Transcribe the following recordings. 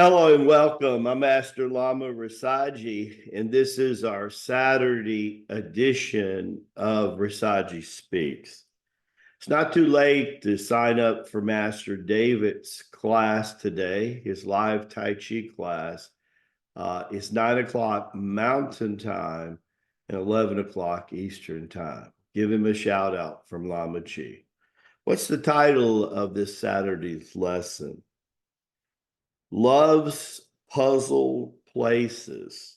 Hello and welcome. I'm Master Lama Rasaji, and this is our Saturday edition of Rasaji Speaks. It's not too late to sign up for Master David's class today. His live Tai Chi class is 9 o'clock Mountain Time and 11 o'clock Eastern Time. Give him a shout out from Lama Chi. What's the title of this Saturday's lesson? Love's Puzzle Places.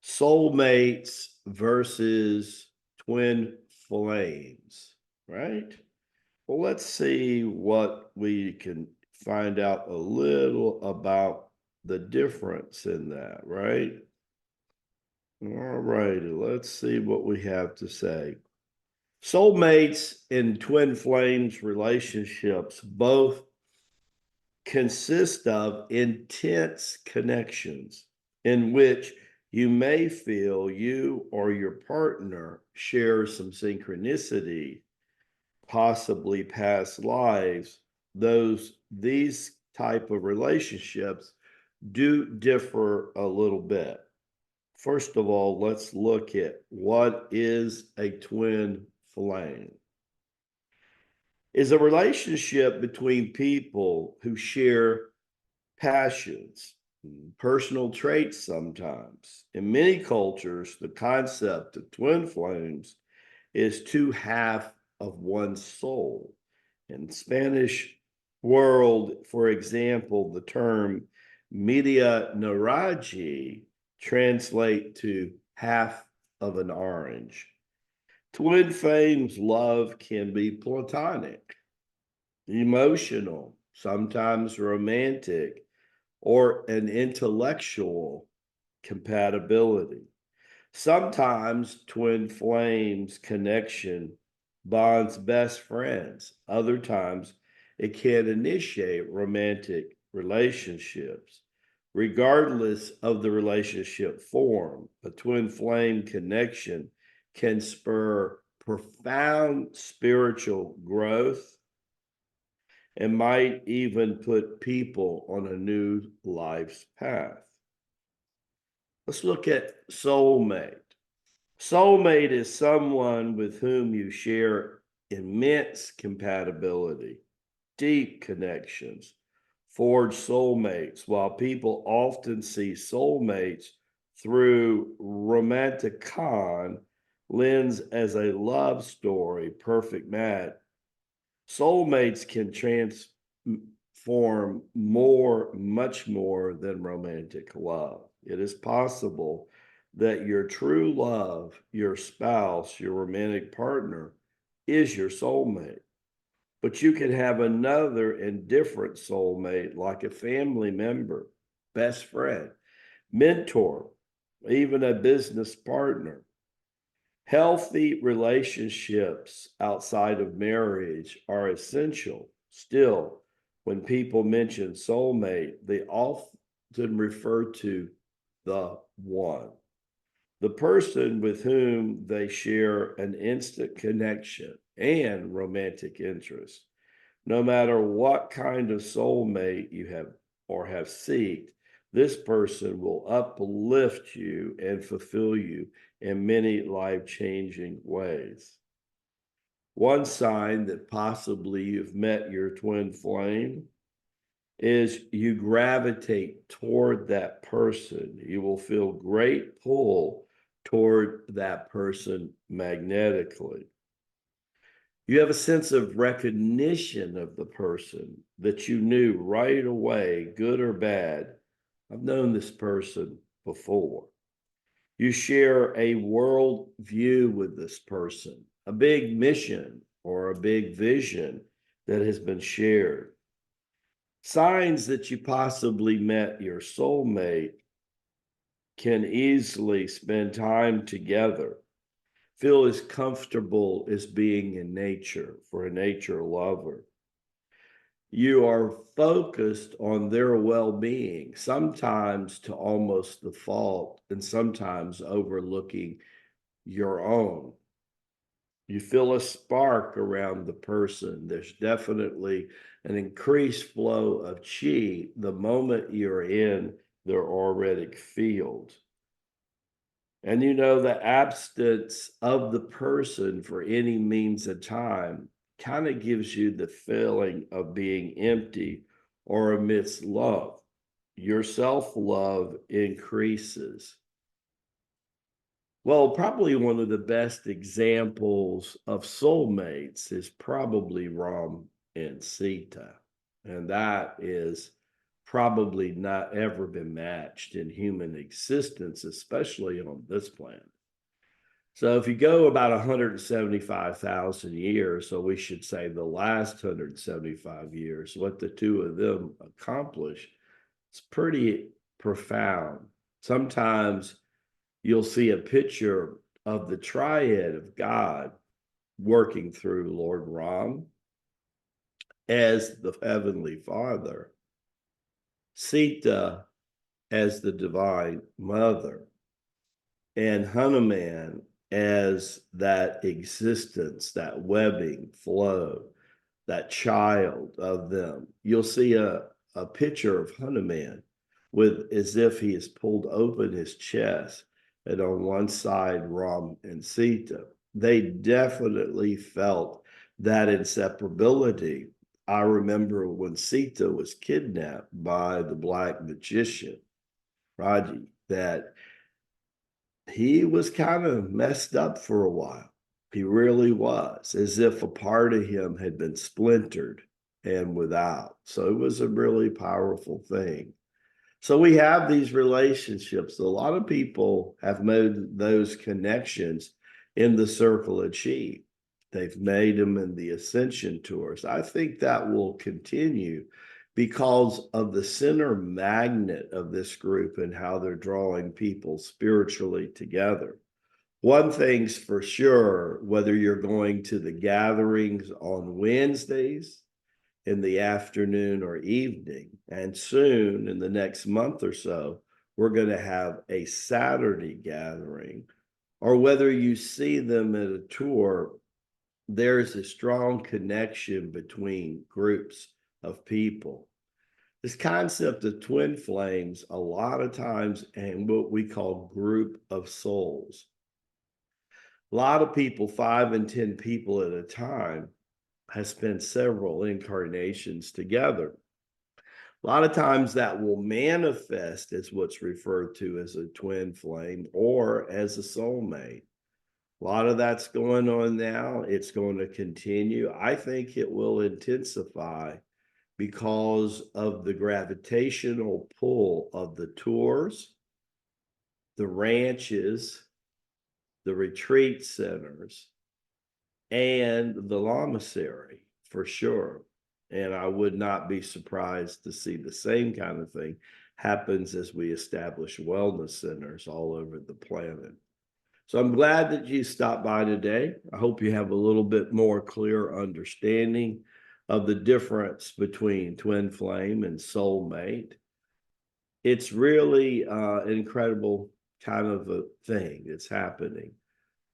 Soulmates versus twin flames, right? Well, let's see what we can find out a little about the difference in that, right? All righty, let's see what we have to say. Soulmates and twin flames relationships both consist of intense connections in which you may feel you or your partner share some synchronicity, possibly past lives. These type of relationships do differ a little bit. First of all, let's look at what is a twin flame. Is a relationship between people who share passions, personal traits sometimes. In many cultures, the concept of twin flames is two halves of one soul. In Spanish world, for example, the term media naranja translate to half of an orange. Twin flames love can be platonic, emotional, sometimes romantic, or an intellectual compatibility. Sometimes twin flames connection bonds best friends. Other times it can initiate romantic relationships. Regardless of the relationship form, a twin flame connection can spur profound spiritual growth and might even put people on a new life's path. Let's look at soulmate. Soulmate is someone with whom you share immense compatibility, deep connections, forge soulmates. While people often see soulmates through romanticon lens as a love story, perfect match, soulmates can transform much more than romantic love. It is possible that your true love, your spouse, your romantic partner, is your soulmate. But you can have another and different soulmate, like a family member, best friend, mentor, even a business partner. Healthy relationships outside of marriage are essential. Still, when people mention soulmate, they often refer to the one, the person with whom they share an instant connection and romantic interest. No matter what kind of soulmate you have or have seeked, this person will uplift you and fulfill you in many life-changing ways. One sign that possibly you've met your twin flame is you gravitate toward that person. You will feel great pull toward that person magnetically. You have a sense of recognition of the person that you knew right away, good or bad. I've known this person before. You share a world view with this person, a big mission or a big vision that has been shared. Signs that you possibly met your soulmate can easily spend time together, feel as comfortable as being in nature for a nature lover. You are focused on their well-being, sometimes to almost the fault, and sometimes overlooking your own. You feel a spark around the person. There's definitely an increased flow of chi the moment you're in their auric field. And the absence of the person for any means of time kind of gives you the feeling of being empty or amidst love. Your self love increases. Well, probably one of the best examples of soulmates is probably Ram and Sita. And that is probably not ever been matched in human existence, especially on this planet. So if you go about 175,000 years, so we should say the last 175 years, what the two of them accomplished, it's pretty profound. Sometimes you'll see a picture of the triad of God working through Lord Ram as the Heavenly Father, Sita as the Divine Mother, and Hanuman as that existence, that webbing flow, that child of them. You'll see a picture of Hanuman with as if he has pulled open his chest, and on one side, Ram and Sita. They definitely felt that inseparability. I remember when Sita was kidnapped by the black magician, Raji, that he was kind of messed up for a while. He really was, as if a part of him had been splintered and without. So it was a really powerful thing. So we have these relationships. A lot of people have made those connections in the circle of chi. They've made them in the ascension tours. I think that will continue because of the center magnet of this group and how they're drawing people spiritually together. One thing's for sure, whether you're going to the gatherings on Wednesdays in the afternoon or evening, and soon in the next month or so, we're going to have a Saturday gathering, or whether you see them at a tour, there's a strong connection between groups of people. This concept of twin flames, a lot of times, and what we call group of souls. A lot of people, 5 and 10 people at a time, has spent several incarnations together. A lot of times that will manifest as what's referred to as a twin flame or as a soulmate. A lot of that's going on now. It's going to continue. I think it will intensify because of the gravitational pull of the tours, the ranches, the retreat centers, and the lamasery for sure. And I would not be surprised to see the same kind of thing happens as we establish wellness centers all over the planet. So I'm glad that you stopped by today. I hope you have a little bit more clear understanding of the difference between twin flame and soulmate. It's really an incredible kind of a thing that's happening.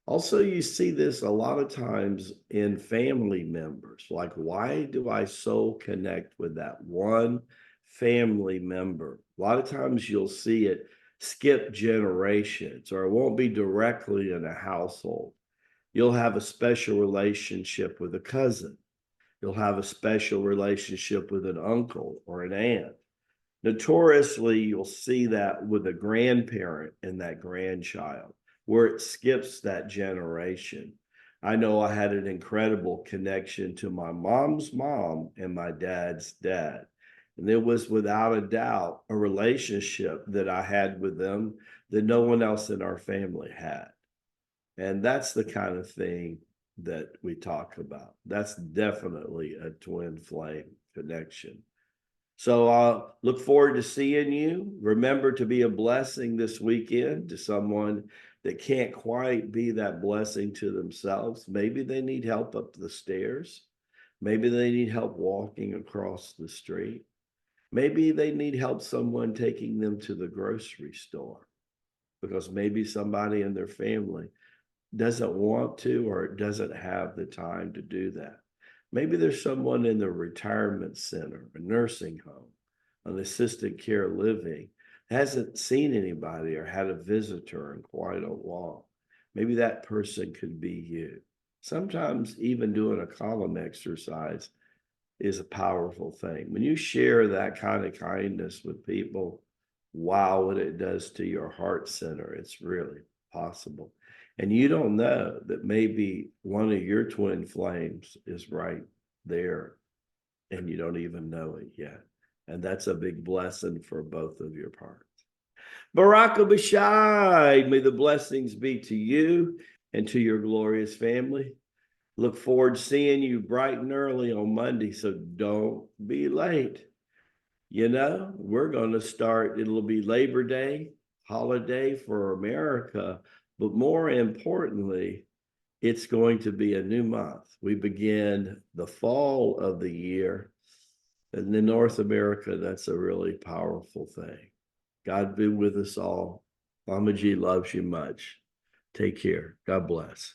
Also, you see this a lot of times in family members. Like, why do I so connect with that one family member? A lot of times you'll see it skip generations, or it won't be directly in a household. You'll have a special relationship with a cousin. You'll have a special relationship with an uncle or an aunt. Notoriously, you'll see that with a grandparent and that grandchild, where it skips that generation. I know I had an incredible connection to my mom's mom and my dad's dad. And it was without a doubt a relationship that I had with them that no one else in our family had. And that's the kind of thing that we talk about. That's definitely a twin flame connection. So look forward to seeing you. Remember to be a blessing this weekend to someone that can't quite be that blessing to themselves. Maybe they need help up the stairs. Maybe they need help walking across the street. Maybe they need help someone taking them to the grocery store, because maybe somebody in their family doesn't want to or doesn't have the time to do that. Maybe there's someone in the retirement center, a nursing home, an assisted care living, hasn't seen anybody or had a visitor in quite a while. Maybe that person could be you. Sometimes even doing a column exercise is a powerful thing. When you share that kind of kindness with people, wow, what it does to your heart center. It's really possible. And you don't know that maybe one of your twin flames is right there and you don't even know it yet. And that's a big blessing for both of your parts. Baraka Bashai, may the blessings be to you and to your glorious family. Look forward to seeing you bright and early on Monday, so don't be late. You know, we're going to start, it'll be Labor Day, holiday for America, but more importantly, it's going to be a new month. We begin the fall of the year. And in North America, that's a really powerful thing. God be with us all. Mama G loves you much. Take care. God bless.